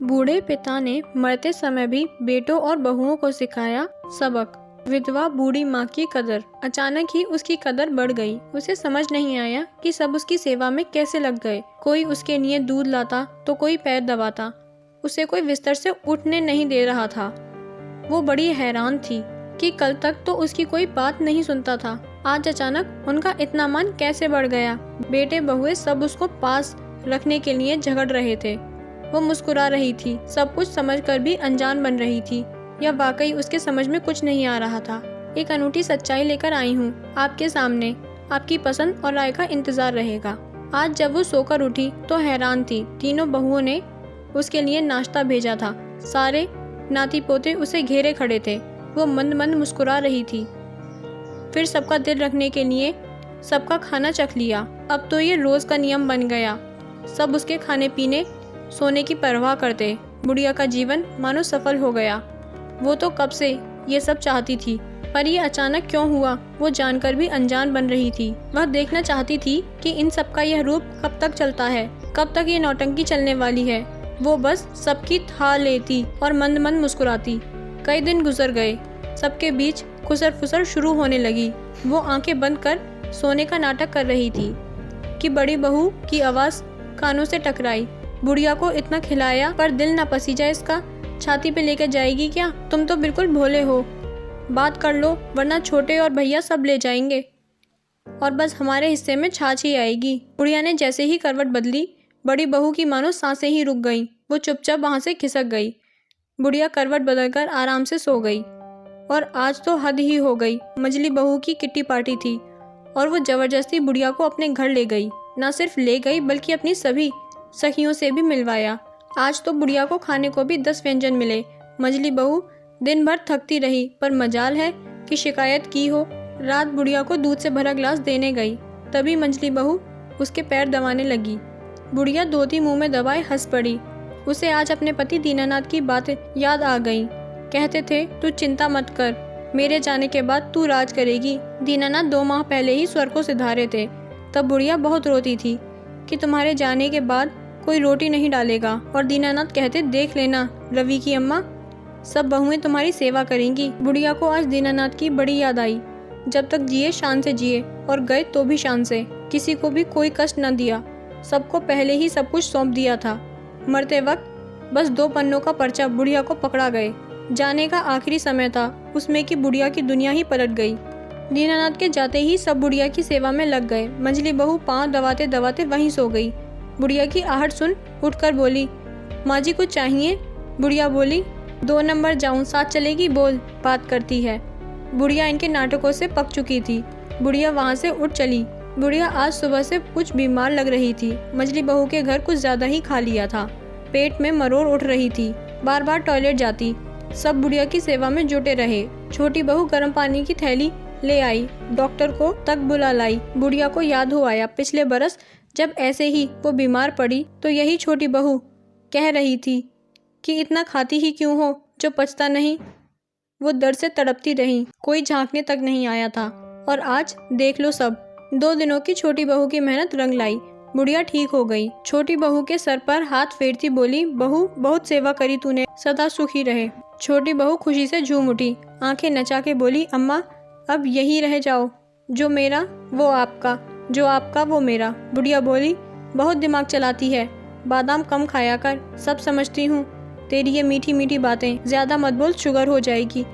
बूढ़े पिता ने मरते समय भी बेटों और बहुओं को सिखाया सबक। विधवा बूढ़ी माँ की कदर। अचानक ही उसकी कदर बढ़ गई। उसे समझ नहीं आया कि सब उसकी सेवा में कैसे लग गए। कोई उसके लिए दूध लाता तो कोई पैर दबाता। उसे कोई बिस्तर से उठने नहीं दे रहा था। वो बड़ी हैरान थी कि कल तक तो उसकी कोई बात नहीं सुनता था। आज अचानक उनका इतना मान कैसे बढ़ गया। बेटे बहुएं सब उसको पास रखने के लिए झगड़ रहे थे। वो मुस्कुरा रही थी, सब कुछ समझकर भी अनजान बन रही थी। यह वाकई उसके समझ में कुछ नहीं आ रहा था। एक अनूठी सच्चाई लेकर आई हूँ आपके सामने। आपकी पसंद और राय का इंतजार रहेगा। आज जब वो सोकर उठी तो हैरान थी। तीनों बहुओं ने उसके लिए नाश्ता भेजा था। सारे नाती पोते उसे घेरे खड़े थे। वो मंद मंद मुस्कुरा रही थी। फिर सबका दिल रखने के लिए सबका खाना चख लिया। अब तो ये रोज का नियम बन गया। सब उसके खाने पीने सोने की परवाह करते। बुढ़िया का जीवन मानो सफल हो गया। वो तो कब से ये सब चाहती थी, पर ये अचानक क्यों हुआ वो जानकर भी अनजान बन रही थी। वह देखना चाहती थी कि इन सब का यह रूप कब तक चलता है, कब तक ये नौटंकी चलने वाली है। वो बस सबकी था लेती और मंद मंद मुस्कुराती। कई दिन गुजर गए। सबके बीच खुसर फुसर शुरू होने लगी। वो आंखें बंद कर सोने का नाटक कर रही थी कि बड़ी बहू की आवाज़ कानों से टकराई। बुढ़िया को इतना खिलाया पर दिल ना पसीजा इसका। छाती पे लेकर जाएगी क्या? तुम तो बिल्कुल भोले हो। बात कर लो वरना छोटे और भैया सब ले जाएंगे और बस हमारे हिस्से में छाछ ही आएगी। बुढ़िया ने जैसे ही करवट बदली, बड़ी बहू की मानो सांसें ही रुक गईं। वो चुपचाप वहाँ से खिसक गई। बुढ़िया करवट बदलकर आराम से सो गई। और आज तो हद ही हो गई। मझली बहू की किट्टी पार्टी थी और वो जबरदस्ती बुढ़िया को अपने घर ले गई। ना सिर्फ ले गई बल्कि अपनी सभी सखियों से भी मिलवाया। आज तो बुढ़िया को खाने को भी 10 व्यंजन मिले। मझली बहू दिन भर थकती रही, पर मजाल है कि शिकायत की हो। रात बुढ़िया को दूध से भरा गिलास देने गई, तभी मझली बहू उसके पैर दबाने लगी। बुढ़िया धोती मुंह में दबाए हंस पड़ी। उसे आज अपने पति दीनानाथ की बातें याद आ गईं। कहते थे तू चिंता मत कर, मेरे जाने के बाद तू राज करेगी। दीनानाथ 2 माह पहले ही स्वर्ग को सिधारे थे। तब बुढ़िया बहुत रोती थी कि तुम्हारे जाने के बाद कोई रोटी नहीं डालेगा। और दीनानाथ कहते देख लेना रवि की अम्मा, सब बहुएं तुम्हारी सेवा करेंगी। बुढ़िया को आज दीनानाथ की बड़ी याद आई। जब तक जिए शान से जिए और गए तो भी शान से। किसी को भी कोई कष्ट न दिया। सबको पहले ही सब कुछ सौंप दिया था। मरते वक्त बस 2 पन्नों का पर्चा बुढ़िया को पकड़ा गए। जाने का आखिरी समय था उसमें कि बुढ़िया की दुनिया ही पलट गई। दीनानाथ के जाते ही सब बुढ़िया की सेवा में लग गए। मंझली बहू पाँव दबाते दबाते वहीं सो गई। बुढ़िया की आहट सुन उठकर बोली, माँ जी कुछ चाहिए? बुढ़िया बोली, 2 नंबर जाऊं, साथ चलेगी? बोल बात करती है। बुढ़िया इनके नाटकों से पक चुकी थी। बुढ़िया वहाँ से उठ चली। बुढ़िया आज सुबह से कुछ बीमार लग रही थी। मझली बहू के घर कुछ ज्यादा ही खा लिया था। पेट में मरोड़ उठ रही थी। बार बार टॉयलेट जाती। सब बुढ़िया की सेवा में जुटे रहे। छोटी बहू गर्म पानी की थैली ले आई, डॉक्टर को तक बुला लाई। बुढ़िया को याद हो आया पिछले बरस जब ऐसे ही वो बीमार पड़ी तो यही छोटी बहू कह रही थी कि इतना खाती ही क्यों हो जो पचता नहीं। वो दर्द से तड़पती रही। कोई झांकने तक नहीं आया था। और आज देख लो सब। 2 दिनों की छोटी बहू की मेहनत रंग लाई। बुढ़िया ठीक हो गई। छोटी बहू के सर पर हाथ फेरती बोली, बहू बहुत सेवा करी तूने, सदा सुखी रहे। छोटी बहू खुशी से झूम उठी। आंखें नचा के बोली, अम्मा अब यही रह जाओ। जो मेरा वो आपका, जो आपका वो मेरा। बुढ़िया बोली, बहुत दिमाग चलाती है, बादाम कम खाया कर। सब समझती हूँ तेरी ये मीठी मीठी बातें। ज्यादा मत बोल, शुगर हो जाएगी।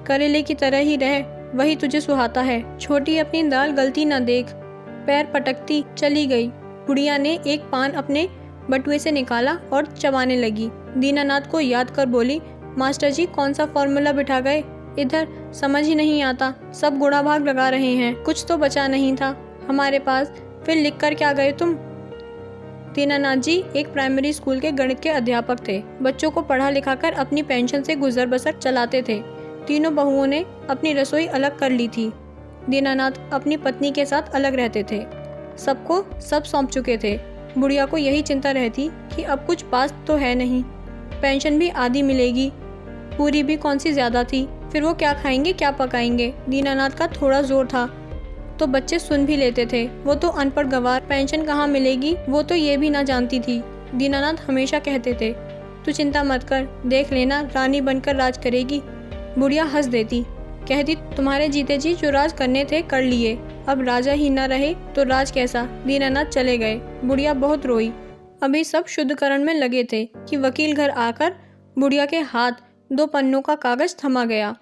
करेले की तरह ही रह, वही तुझे सुहाता है। छोटी अपनी दाल गलती न देख। पैर पटकती चली गई। बुढ़िया ने एक पान अपने बटुए से निकाला और चबाने लगी। दीनानाथ को याद कर बोली, मास्टर जी कौन सा फॉर्मूला बिठा गए? इधर समझ ही नहीं आता। सब गुणा भाग लगा रहे हैं, कुछ तो बचा नहीं था हमारे पास। फिर लिख कर क्या गए तुम? दीनानाथ जी एक प्राइमरी स्कूल के गणित के अध्यापक थे। बच्चों को पढ़ा लिखा कर अपनी पेंशन से गुजर बसर चलाते थे। तीनों बहुओं ने अपनी रसोई अलग कर ली थी। दीनानाथ अपनी पत्नी के साथ अलग रहते थे। सबको सब सौंप चुके थे। बुढ़िया को यही चिंता रहती कि अब कुछ पास तो है नहीं। पेंशन भी आधी मिलेगी, पूरी भी कौन सी ज्यादा थी। फिर वो क्या खाएंगे क्या पकाएंगे? दीनानाथ का थोड़ा जोर था तो बच्चे सुन भी लेते थे। वो तो अनपढ़ गंवार, पेंशन कहाँ मिलेगी वो तो ये भी ना जानती थी। दीनानाथ हमेशा कहते थे, तू चिंता मत कर, देख लेना रानी बनकर राज करेगी। बुढ़िया हंस देती, कहती तुम्हारे जीते जी जो राज करने थे कर लिए, अब राजा ही न रहे तो राज कैसा। दीनानाथ चले गए। बुढ़िया बहुत रोई। अभी सब शुद्धकरण में लगे थे कि वकील घर आकर बुढ़िया के हाथ 2 पन्नों का कागज थमा गया।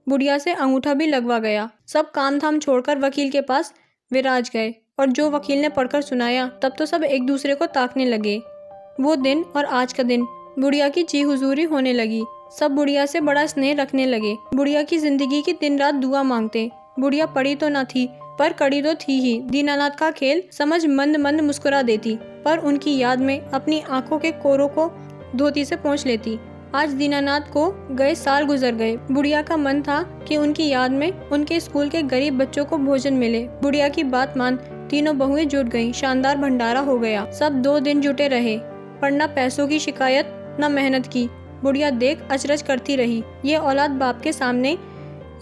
बुढ़िया से अंगूठा भी लगवा गया। सब काम धाम छोड़कर वकील के पास विराज गए और जो वकील ने पढ़कर सुनाया तब तो सब एक दूसरे को ताकने लगे। वो दिन और आज का दिन बुढ़िया की जी हुजूरी होने लगी। सब बुढ़िया से बड़ा स्नेह रखने लगे। बुढ़िया की जिंदगी की दिन रात दुआ मांगते। बुढ़िया पड़ी तो न थी पर कड़ी तो थी ही। दीनानाथ का खेल समझ मंद मंद मुस्कुरा देती, पर उनकी याद में अपनी आंखों के कोरों को धोती से पोंछ लेती। आज दीनानाथ को गए साल गुजर गए। बुढ़िया का मन था कि उनकी याद में उनके स्कूल के गरीब बच्चों को भोजन मिले। बुढ़िया की बात मान तीनों बहुएं जुट गईं। शानदार भंडारा हो गया। सब 2 दिन जुटे रहे, पर न पैसों की शिकायत न मेहनत की। बुढ़िया देख अचरज करती रही, ये औलाद बाप के सामने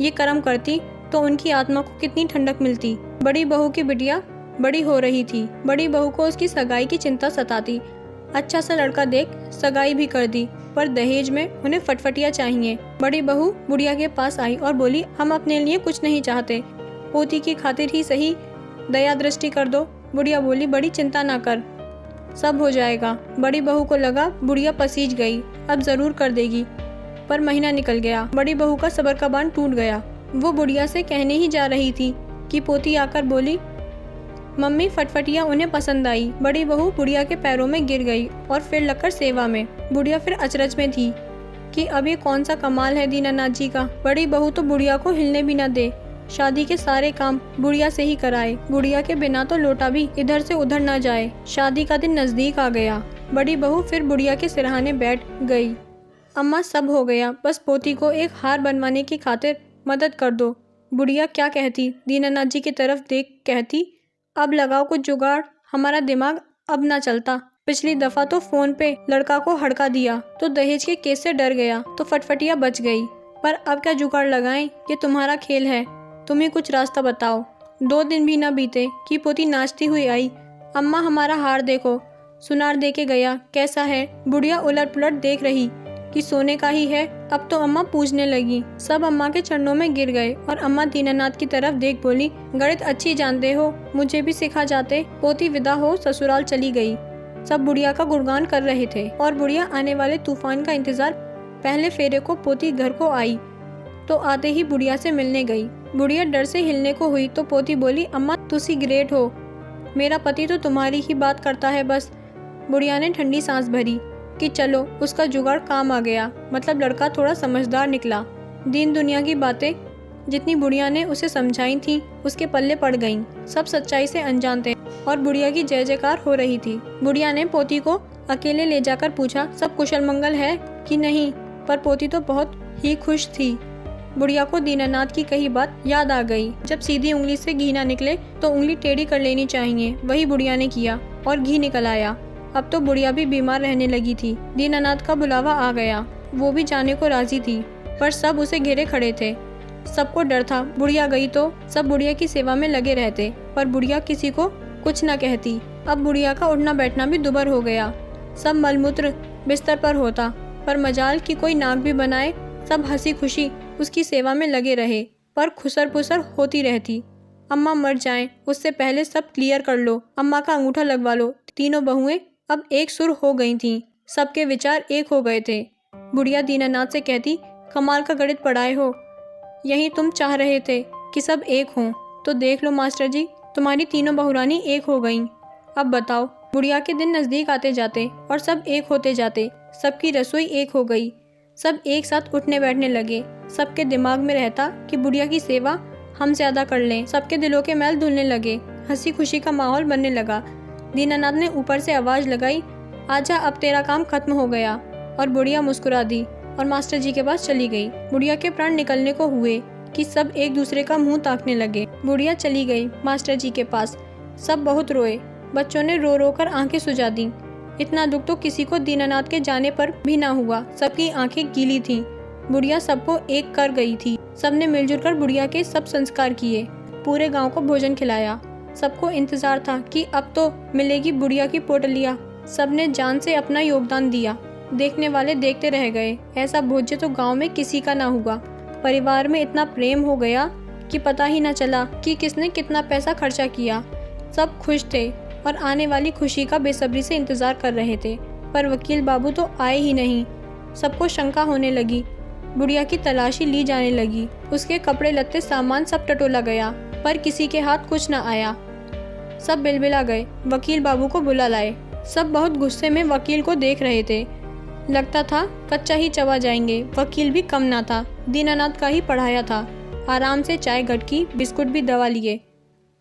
ये कर्म करती तो उनकी आत्मा को कितनी ठंडक मिलती। बड़ी बहू की बिटिया बड़ी हो रही थी। बड़ी बहू को उसकी सगाई की चिंता सताती। अच्छा सा लड़का देख सगाई भी कर दी, पर दहेज में उन्हें फटफटिया चाहिए। बड़ी बहू बुढ़िया के पास आई और बोली, हम अपने लिए कुछ नहीं चाहते, पोती की खातिर ही सही दया दृष्टि कर दो। बुढ़िया बोली, बड़ी चिंता ना कर, सब हो जाएगा। बड़ी बहू को लगा बुढ़िया पसीज गई, अब जरूर कर देगी। पर महीना निकल गया। बड़ी बहू का सब्र का बांध टूट गया। वो बुढ़िया से कहने ही जा रही थी कि पोती आकर बोली, मम्मी फटफटिया उन्हें पसंद आई। बड़ी बहू बुढ़िया के पैरों में गिर गई और फिर लगकर सेवा में। बुढ़िया फिर अचरज में थी कि अब ये कौन सा कमाल है दीनानाथ जी का। बड़ी बहू तो बुढ़िया को हिलने भी न दे, शादी के सारे काम बुढ़िया से ही कराए। बुढ़िया के बिना तो लोटा भी इधर से उधर न जाए। शादी का दिन नजदीक आ गया। बड़ी बहू फिर बुढ़िया के सिरहाने बैठ गई। अम्मा सब हो गया, बस पोती को एक हार बनवाने की खातिर मदद कर दो। बुढ़िया क्या कहती, दीनानाथ जी की तरफ देख कहती, अब लगाओ कुछ जुगाड़, हमारा दिमाग अब ना चलता। पिछली दफा तो फोन पे लड़का को हड़का दिया तो दहेज के केस से डर गया तो फटफटिया बच गई, पर अब क्या जुगाड़ लगाएं, ये तुम्हारा खेल है, तुम ही कुछ रास्ता बताओ। 2 दिन भी न बीते कि पोती नाचती हुई आई, अम्मा हमारा हार देखो, सुनार दे के गया, कैसा है। बुढ़िया उलट पुलट देख रही कि सोने का ही है। अब तो अम्मा पूछने लगी। सब अम्मा के चरणों में गिर गए और अम्मा दीनानाथ की तरफ देख बोली, गणित अच्छी जानते हो, मुझे भी सिखा जाते। पोती विदा हो ससुराल चली गई। सब बुढ़िया का गुणगान कर रहे थे और बुढ़िया आने वाले तूफान का इंतजार। पहले फेरे को पोती घर को आई तो आते ही बुढ़िया से मिलने गई। बुढ़िया डर से हिलने को हुई तो पोती बोली, अम्मा तुसी ग्रेट हो, मेरा पति तो तुम्हारी ही बात करता है बस। बुढ़िया ने ठंडी सांस भरी कि चलो उसका जुगाड़ काम आ गया, मतलब लड़का थोड़ा समझदार निकला। दीन दुनिया की बातें जितनी बुढ़िया ने उसे समझाई थी उसके पल्ले पड़ गईं। सब सच्चाई से अनजान थे और बुढ़िया की जय जयकार हो रही थी। बुढ़िया ने पोती को अकेले ले जाकर पूछा, सब कुशल मंगल है कि नहीं, पर पोती तो बहुत ही खुश थी। बुढ़िया को दीनानाथ की कही बात याद आ गई, जब सीधी उंगली से घी ना निकले तो उंगली टेढ़ी कर लेनी चाहिए। वही बुढ़िया ने किया और घी निकल आया। अब तो बुढ़िया भी बीमार रहने लगी थी। दीनानाथ का बुलावा आ गया। वो भी जाने को राजी थी, पर सब उसे घेरे खड़े थे। सबको डर था बुढ़िया गई तो सब बुढ़िया की सेवा में लगे रहते, पर बुढ़िया किसी को कुछ न कहती। अब बुढ़िया का उठना बैठना भी दुबर हो गया। सब मलमूत्र बिस्तर पर होता, पर मजाल की कोई नाक भी बनाए। सब हंसी खुशी उसकी सेवा में लगे रहे, पर खुसर पुसर होती रहती। अम्मा मर जाएं उससे पहले सब क्लियर कर लो, अम्मा का अंगूठा लगवा लो। तीनों बहुएं अब एक सुर हो गई थीं। सबके विचार एक हो गए थे। बुढ़िया दीनानाथ से कहती, कमाल का गणित पढ़ाए हो, यही तुम चाह रहे थे कि सब एक हों, तो देख लो मास्टर जी, तुम्हारी तीनों बहुरानी एक हो गईं। अब बताओ। बुढ़िया के दिन नजदीक आते जाते और सब एक होते जाते। सबकी रसोई एक हो गई। सब एक साथ उठने बैठने लगे। सबके दिमाग में रहता कि बुढ़िया की सेवा हम ज्यादा कर लें। सबके दिलों के मैल धुलने लगे। हंसी खुशी का माहौल बनने लगा। दीनानाथ ने ऊपर से आवाज लगाई, आजा अब तेरा काम खत्म हो गया। और बुढ़िया मुस्कुरा दी और मास्टर जी के पास चली गई। बुढ़िया के प्राण निकलने को हुए कि सब एक दूसरे का मुंह ताकने लगे। बुढ़िया चली गई मास्टर जी के पास। सब बहुत रोए। बच्चों ने रो रो कर आंखें सुझा दी। इतना दुख तो किसी को दीनानाथ के जाने पर भी ना हुआ। सबकी आंखें गीली थीं। बुढ़िया सबको एक कर गई थी। सबने मिलजुल कर बुढ़िया के सब संस्कार किए। पूरे गांव को भोजन खिलाया। सबको इंतजार था कि अब तो मिलेगी बुढ़िया की पोटलिया। सबने जान से अपना योगदान दिया। देखने वाले देखते रह गए। ऐसा भोज्य तो गांव में किसी का ना हुआ। परिवार में इतना प्रेम हो गया कि पता ही ना चला कि किसने कितना पैसा खर्चा किया। सब खुश थे और आने वाली खुशी का बेसब्री से इंतजार कर रहे थे, पर वकील बाबू तो आए ही नहीं। सबको शंका होने लगी। बुढ़िया की तलाशी ली जाने लगी। उसके कपड़े लत्ते सामान सब टटोला गया, पर किसी के हाथ कुछ न आया। सब बिलबिला गए। वकील बाबू को बुला लाए। सब बहुत गुस्से में वकील को देख रहे थे। लगता था कच्चा ही चबा जाएंगे। वकील भी कम ना था, दीनानाथ का ही पढ़ाया था। आराम से चाय गटकी, बिस्कुट भी दवा लिए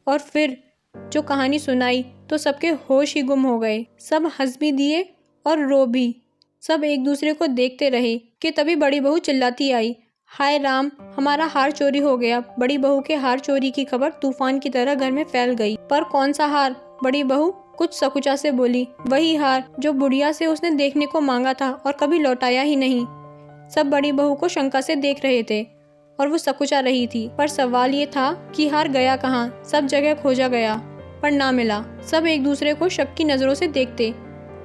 और फिर जो कहानी सुनाई तो सबके होश ही गुम हो गए। सब हंस भी दिए और रो भी। सब एक दूसरे को देखते रहे कि तभी बड़ी बहू चिल्लाती आई, हाय राम, हमारा हार चोरी हो गया। बड़ी बहू के हार चोरी की खबर तूफान की तरह घर में फैल गई। पर कौन सा हार? बड़ी बहू कुछ सकुचा से बोली, वही हार जो बुढ़िया से उसने देखने को मांगा था और कभी लौटाया ही नहीं। सब बड़ी बहू को शंका से देख रहे थे और वो सकुचा रही थी, पर सवाल ये था कि हार गया कहाँ? सब जगह खोजा गया पर ना मिला। सब एक दूसरे को शक की नजरों से देखते।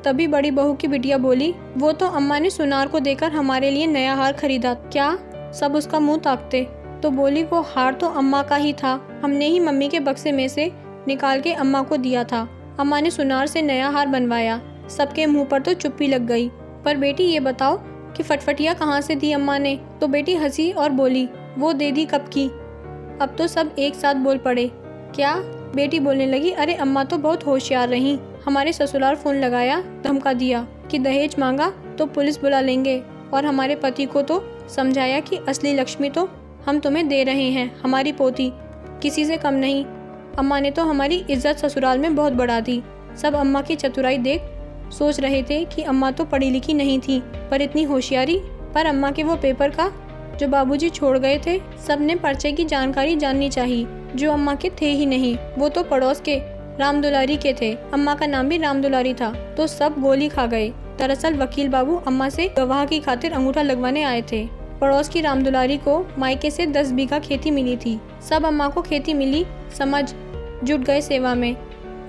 तभी बड़ी बहू की बिटिया बोली, वो तो अम्मा ने सुनार को देकर हमारे लिए नया हार खरीदा। क्या? सब उसका मुंह ताकते। तो बोली, वो हार तो अम्मा का ही था, हमने ही मम्मी के बक्से में से निकाल के अम्मा को दिया था। अम्मा ने सुनार से नया हार बनवाया। सबके मुंह पर तो चुप्पी लग गई। पर बेटी ये बताओ कि फटफटिया कहाँ से दी अम्मा ने? तो बेटी हंसी और बोली, वो दे दी कब की। अब तो सब एक साथ बोल पड़े। क्या? बेटी बोलने लगी, अरे अम्मा तो बहुत होशियार रही। हमारे ससुराल फोन लगाया, धमका दिया कि दहेज मांगा तो पुलिस बुला लेंगे, और हमारे पति को तो समझाया कि असली लक्ष्मी तो हम तुम्हें दे रहे हैं, हमारी पोती किसी से कम नहीं। अम्मा ने तो हमारी इज्जत ससुराल में बहुत बढ़ा दी। सब अम्मा की चतुराई देख सोच रहे थे कि अम्मा तो पढ़ी लिखी नहीं थी, पर इतनी होशियारी। पर अम्मा के वो पेपर का जो बाबूजी छोड़ गए थे, सबने पर्चे की जानकारी जाननी चाहिए, जो अम्मा के थे ही नहीं। वो तो पड़ोस के राम दुलारी के थे। अम्मा का नाम भी राम दुलारी था। तो सब गोली खा गए। दरअसल वकील बाबू अम्मा से गवाह की खातिर अंगूठा लगवाने आए थे। पड़ोस की राम दुलारी को मायके से 10 बीघा खेती मिली थी। सब अम्मा को खेती मिली समझ जुट गए सेवा में।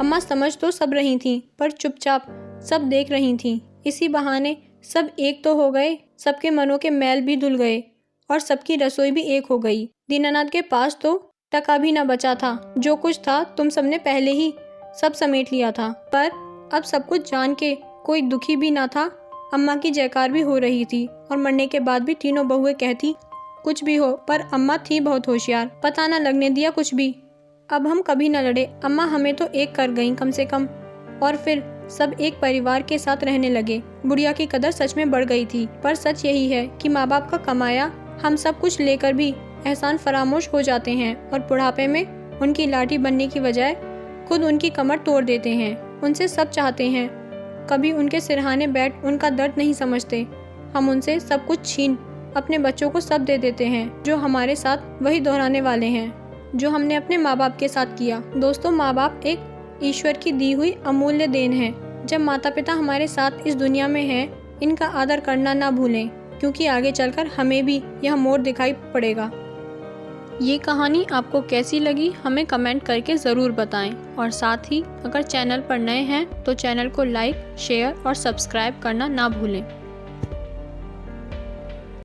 अम्मा समझ तो सब रही थी, पर चुपचाप सब देख रही थी। इसी बहाने सब एक तो हो गए, सबके मनों के मैल भी धुल गए और सबकी रसोई भी एक हो गई। दीनानाथ के पास तो टका भी न बचा था। जो कुछ था तुम सबने पहले ही सब समेट लिया था। पर अब सब कुछ जान के कोई दुखी भी ना था। अम्मा की जयकार भी हो रही थी और मरने के बाद भी तीनों बहुएं कहती, कुछ भी हो पर अम्मा थी बहुत होशियार, पता न लगने दिया कुछ भी। अब हम कभी न लड़े, अम्मा हमें तो एक कर गईं कम से कम। और फिर सब एक परिवार के साथ रहने लगे। बुढ़िया की कदर सच में बढ़ गई थी, पर सच यही है कि माँ बाप का कमाया हम सब कुछ लेकर भी एहसान फरामोश हो जाते हैं और बुढ़ापे में उनकी लाठी बनने की बजाय खुद उनकी कमर तोड़ देते हैं। उनसे सब चाहते हैं, कभी उनके सिरहाने बैठ उनका दर्द नहीं समझते। हम उनसे सब कुछ छीन अपने बच्चों को सब दे देते हैं, जो हमारे साथ वही दोहराने वाले हैं जो हमने अपने माँ बाप के साथ किया। दोस्तों, माँ बाप एक ईश्वर की दी हुई अमूल्य देन है। जब माता पिता हमारे साथ इस दुनिया में हैं, इनका आदर करना ना भूलें, क्योंकि आगे चलकर हमें भी यह मोड़ दिखाई पड़ेगा। ये कहानी आपको कैसी लगी हमें कमेंट करके ज़रूर बताएं, और साथ ही अगर चैनल पर नए हैं तो चैनल को लाइक, शेयर और सब्सक्राइब करना ना भूलें।